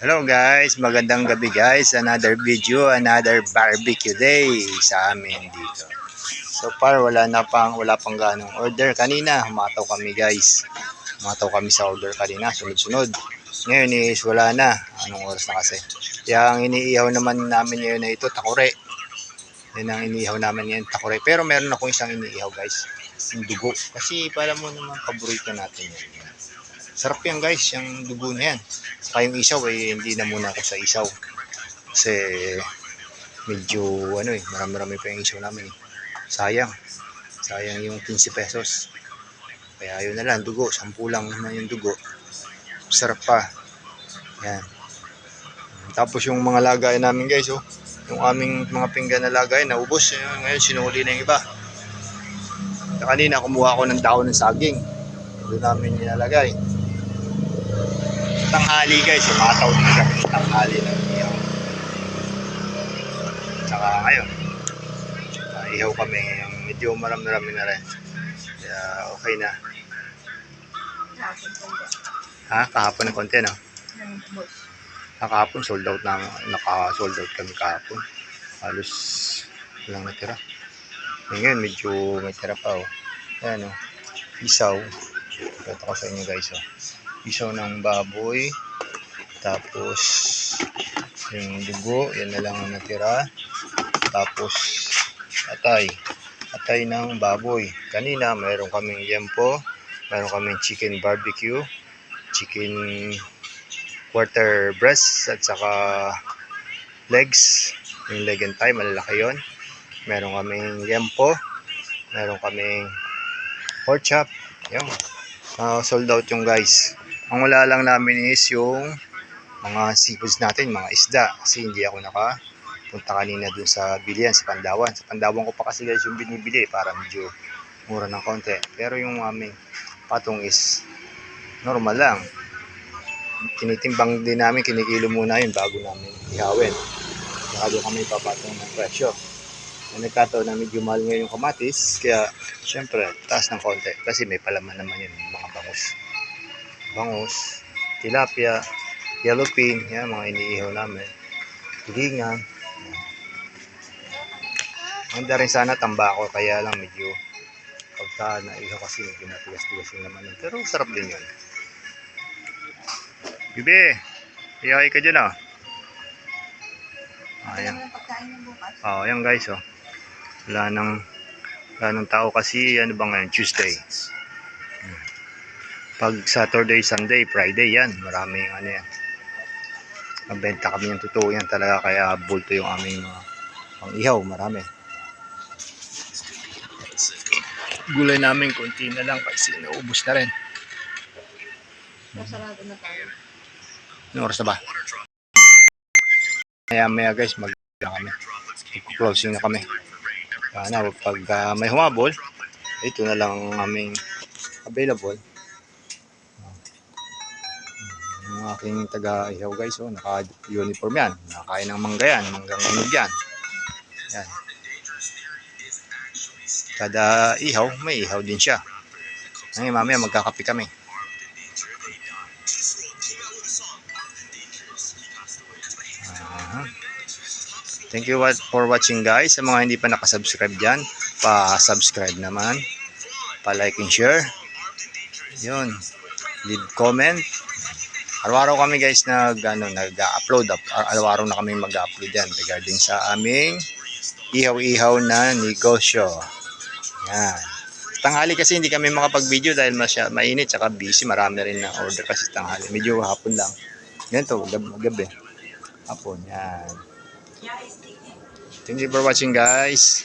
Hello guys, magandang gabi guys. Another video, another barbecue day sa amin dito. So far wala pang ganong order. Kanina humataw kami guys. Humataw kami sa order kanina, sunod-sunod. Ngayon is wala na. Anong oras na kasi? Kaya ang iniihaw naman namin ngayon na ito, takore. Yan ang iniihaw namin ngayon, takore. Pero meron akong isang iniihaw guys, yung dugo. Kasi para mo naman paborito natin yan. Sarap yan guys, yung dugo na yan. Saka yung isaw hindi na muna ako sa isaw. Kasi medyo marami-rami pa yung isaw namin. Sayang. Sayang yung 15 pesos. Kaya yun na lang, dugo. 10 lang naman yung dugo. Sarap pa. Yan. Tapos yung mga lagay namin guys, yung aming mga pinggan na lagay, naubos. Ngayon sinuli na yung iba. Kanina kumuha ako ng daon ng saging. Doon namin nilalagay. Tanghali guys, umataw din kami tanghali ng ihaw. Saka ngayon, ihaw kami yung medyo marami-rami na rin. Kaya okay na. Kahapon ng konti, no? Kahapon sold out na, naka-sold out kami kahapon. Halos walang natira. Ngayon medyo may tira pa, Ayan, isaw. Ito ko sa inyo guys, Isaw ng baboy, tapos yung dugo, yan na lang ang natira. Tapos atay ng baboy. Kanina mayroon kaming yempo, mayroon kaming chicken barbecue, chicken quarter breast, at saka legs. Yung leg and thigh, malalaki yon. Meron kaming yempo, meron kaming pork chop. Yung sold out yung guys. Ang wala lang namin is yung mga seafoods natin, mga isda. Kasi hindi ako nakapunta kanina dun sa bilihan, sa Pandawan. Sa Pandawan ko pa kasi guys yung binibili para medyo mura ng konti. Pero yung aming patong is normal lang. Tinitimbang din namin, kinikilo muna yun bago namin ihawin. Saka doon kami papatong ng presyo. Nagkataon na medyo mahal ngayon yung kamatis, kaya syempre taas ng konti kasi may palaman naman yun, mga bangus, tilapia, yellowfin, yan mga iniihaw namin, tulingan. Maganda rin sana tambako, kaya lang medyo pagka naihaw kasi medyo matigas-tigas yung naman yun, pero sarap din yun. Bibi, iyahay ka dyan ayan. Ayan guys, wala nang tao kasi ano ba ngayon, Tuesday. Pag Saturday, Sunday, Friday yan, maraming yan. Mabenta kami yung totoo yan talaga, kaya bulto yung aming pang-ihaw, marami. Gulay namin konti na lang kasi naubos na rin. Sarado na tayo. Anong oras na ba? Maya guys, kami. Closing na kami. Pag may humabol, ito na lang ang aming available. Yung aking taga-ihaw guys, naka-uniform yan. Nakakain ng mangga yan, manggang hinog yan. Yan. Kada ihaw, may ihaw din siya. Ngayon mamaya magkakape kami. Thank you for watching guys. Sa mga hindi pa nakasubscribe dyan, pa-subscribe naman, pa-like and share. Yun, leave comment. Araw-araw kami guys nag-upload. Araw-araw na kami mag-upload yan regarding sa aming ihaw-ihaw na negosyo. Yan. Tanghali kasi hindi kami makapag-video dahil mainit saka busy. Marami rin na order kasi tanghali. Medyo hapon lang. Ganito, gabi. Hapon, yan. Thank you for watching guys.